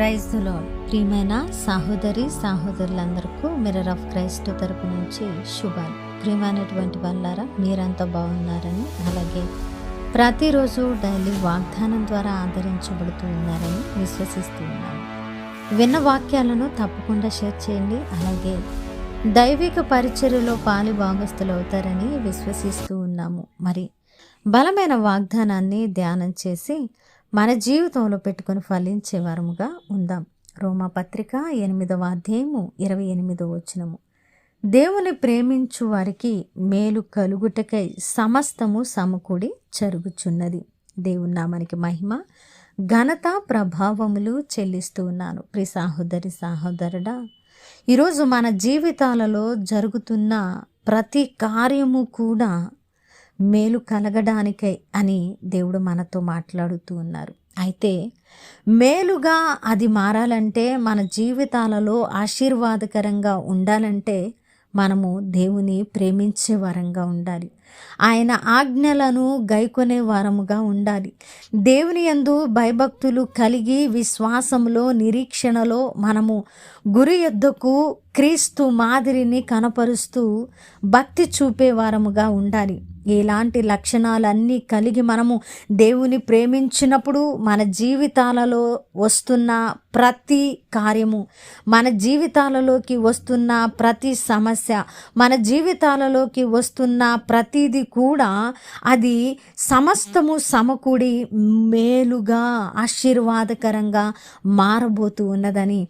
Praise the lord. ప్రియమైన సహోదరి సహోదరులందరికీ mirror of Christ తరపు నుంచి శుభాలు. ప్రియమైనటువంటి వాళ్ళారా, మీరంతా బాగున్నారని, అలాగే ప్రతిరోజు డైలీ వాగ్దానం ద్వారా ఆదరించబడుతూ ఉన్నారని విశ్వసిస్తూ ఉన్నాను. విన్న వాక్యాలను తప్పకుండా షేర్ చేయండి. అలాగే దైవిక పరిచర్యలో పాలి భాగస్తులు అవుతారని విశ్వసిస్తూ ఉన్నాము. మరి బలమైన వాగ్దానాన్ని ధ్యానం చేసి మన జీవితంలో పెట్టుకొని ఫలించే వారముగా ఉందాం. రోమాపత్రిక 8వ అధ్యాయము 28వ వచనము. దేవుని ప్రేమించు వారికి మేలు కలుగుటకై సమస్తము సమకూడి జరుగుచున్నది. దేవుని నామానికి మహిమ ఘనత ప్రభావములు చెల్లిస్తూ ఉన్నాను. ప్రియ సహోదరి సహోదరుడా, ఈరోజు మన జీవితాలలో జరుగుతున్న ప్రతి కార్యము కూడా మేలు కలగడానికై అని దేవుడు మనతో మాట్లాడుతూ ఉన్నారు. అయితే మేలుగా అది మారాలంటే, మన జీవితాలలో ఆశీర్వాదకరంగా ఉండాలంటే మనము దేవుని ప్రేమించే వారంగా ఉండాలి. ఆయన ఆజ్ఞలను గైకొనే వారముగా ఉండాలి. దేవుని యందు భయభక్తులు కలిగి విశ్వాసంలో నిరీక్షణలో మనము గురి యొద్దకు క్రీస్తు మాదిరిని కనపరుస్తూ భక్తి చూపే వారముగా ఉండాలి. ఇలాంటి లక్షణాలన్నీ కలిగి మనము దేవుని ప్రేమించినప్పుడు మన జీవితాలలో వస్తున్న ప్రతి కార్యము, మన జీవితాలలోకి వస్తున్న ప్రతి సమస్య, మన జీవితాలలోకి వస్తున్న ప్రతిదీ కూడా అది సమస్తము సమకూడి మేలుగా ఆశీర్వాదకరంగా మారబోతూ ఉన్నదని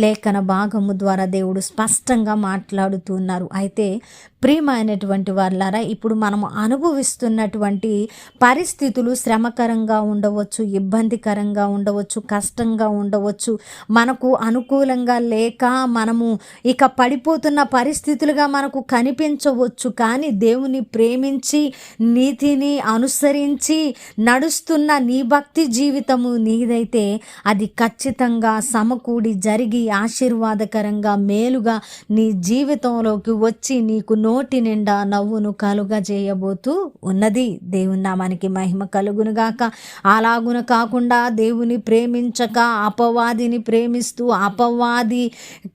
లేఖన భాగము ద్వారా దేవుడు స్పష్టంగా మాట్లాడుతూ ఉన్నారు. అయితే ప్రియమైనటువంటి వాళ్ళారా, ఇప్పుడు మనము అనుభవిస్తున్నటువంటి పరిస్థితులు శ్రమకరంగా ఉండవచ్చు, ఇబ్బందికరంగా ఉండవచ్చు, కష్టంగా ఉండవచ్చు, మనకు అనుకూలంగా లేక మనము ఇక పడిపోతున్న పరిస్థితులుగా మనకు కనిపించవచ్చు. కానీ దేవుని ప్రేమించి నీతిని అనుసరించి నడుస్తున్న నీ భక్తి జీవితము నీదైతే అది ఖచ్చితంగా సమకూడి జరిగి ఆశీర్వాదకరంగా మేలుగా నీ జీవితంలోకి వచ్చి నీకు నోటి నిండా నవ్వును కలుగజేయబోతూ ఉన్నది. దేవుని నామానికి మహిమ కలుగునుగాక. అలాగున కాకుండా దేవుని ప్రేమించక అపవాదిని ప్రేమిస్తూ అపవాది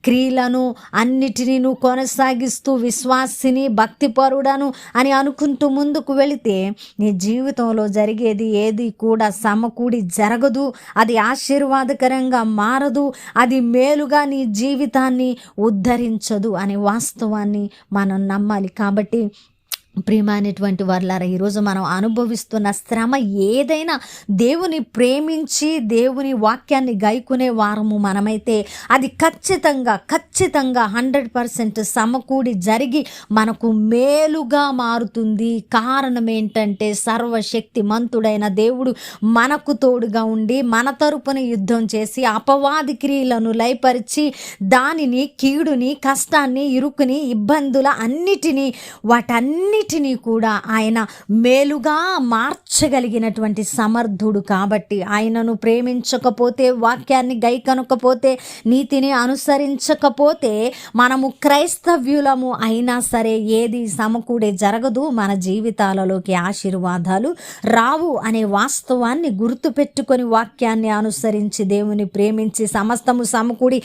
క్రియలను అన్నిటినీ నువ్వు కొనసాగిస్తూ విశ్వాసిని భక్తిపరుడను అని అనుకుంటూ ముందుకు వెళితే నీ జీవితంలో జరిగేది ఏది కూడా సమకూడి జరగదు. అది ఆశీర్వాదకరంగా మారదు. అది మేలుగా నీ జీవితాన్ని ఉద్ధరించదు అనే వాస్తవాన్ని మనం నమ్మాలి. కాబట్టి ప్రియమైనటువంటి వారులారా, ఈరోజు మనం అనుభవిస్తున్న శ్రమ ఏదైనా దేవుని ప్రేమించి దేవుని వాక్యాన్ని గైకునే వారము మనమైతే అది ఖచ్చితంగా 100% సమకూడి జరిగి మనకు మేలుగా మారుతుంది. కారణం ఏంటంటే సర్వశక్తి మంతుడైన దేవుడు మనకు తోడుగా ఉండి మన తరపున యుద్ధం చేసి అపవాది క్రియలను లయపరిచి దానిని కీడుని కష్టాన్ని ఇరుకుని ఇబ్బందుల అన్నిటినీ వాటన్నిటినీ కూడా ఆయన మేలుగా మార్చగలిగినటువంటి సమర్థుడు. కాబట్టి ఆయనను ప్రేమించకపోతే, వాక్యాన్ని గైకొనకపోతే, నీతిని అనుసరించకపోతే మనము క్రైస్తవ్యులము అయినా సరే ఏది సమకూడే జరగదు. మన జీవితాలలోకి ఆశీర్వాదాలు రావు అనే వాస్తవాన్ని గుర్తుపెట్టుకొని వాక్యాన్ని అనుసరించి దేవుని ప్రేమించి సమస్తము సమకూడి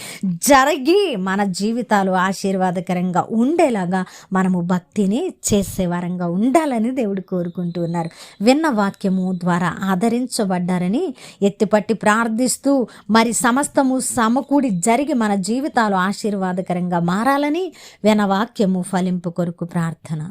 జరిగి మన జీవితాలు ఆశీర్వాదకరంగా ఉండేలాగా మనము భక్తిని చేసేవారంగా ఉండాలని దేవుడు కోరుకుంటూ ఉన్నారు. విన్న వాక్యము ద్వారా ఆదరించబడ్డారని ఎత్తిపట్టి ప్రార్థిస్తూ, మరి సమస్తము సమకూడి జరిగి మన జీవితాలు ఆశీర్వాదకరంగా మారాలని విన్న వాక్యము ఫలింపు కొరకు ప్రార్థన.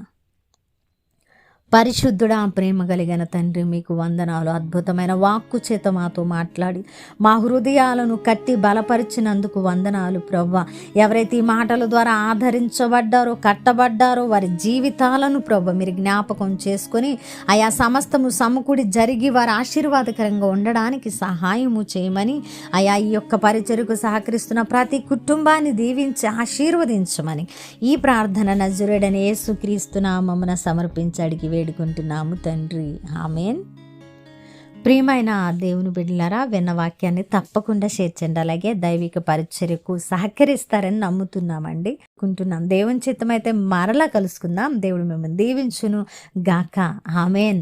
పరిశుద్ధుడా, ప్రేమ కలిగిన తండ్రి, మీకు వందనాలు. అద్భుతమైన వాక్కు చేత మాతో మాట్లాడి మా హృదయాలను కట్టి బలపరిచినందుకు వందనాలు ప్రభువా. ఎవరైతే ఈ మాటల ద్వారా ఆదరించబడ్డారో, కట్టబడ్డారో వారి జీవితాలను ప్రభువా మీరు జ్ఞాపకం చేసుకొని ఆయా సమస్తము సమకూడి జరిగి వారు ఆశీర్వాదకరంగా ఉండడానికి సహాయము చేయమని, ఆయా ఈ యొక్క పరిచర్యకు సహకరిస్తున్న ప్రతి కుటుంబాన్ని దీవించి ఆశీర్వదించమని ఈ ప్రార్థన నజరేయుడైన యేసుక్రీస్తు నామమున సమర్పించి అడిగి వేడుకుంటున్నాము తండ్రి, ఆమేన్. ప్రియమైన దేవుని బిడ్డలారా, విన్న వాక్యాన్ని తప్పకుండా షేర్ చేయండి. అలాగే దైవిక పరిచర్యకు సహకరిస్తారని నమ్ముతున్నామండి, కుంటున్నాం. దేవుని చిత్తమైతే మరలా కలుసుకుందాం. దేవుడు మిమ్మల్ని దీవించును గాక, ఆమేన్.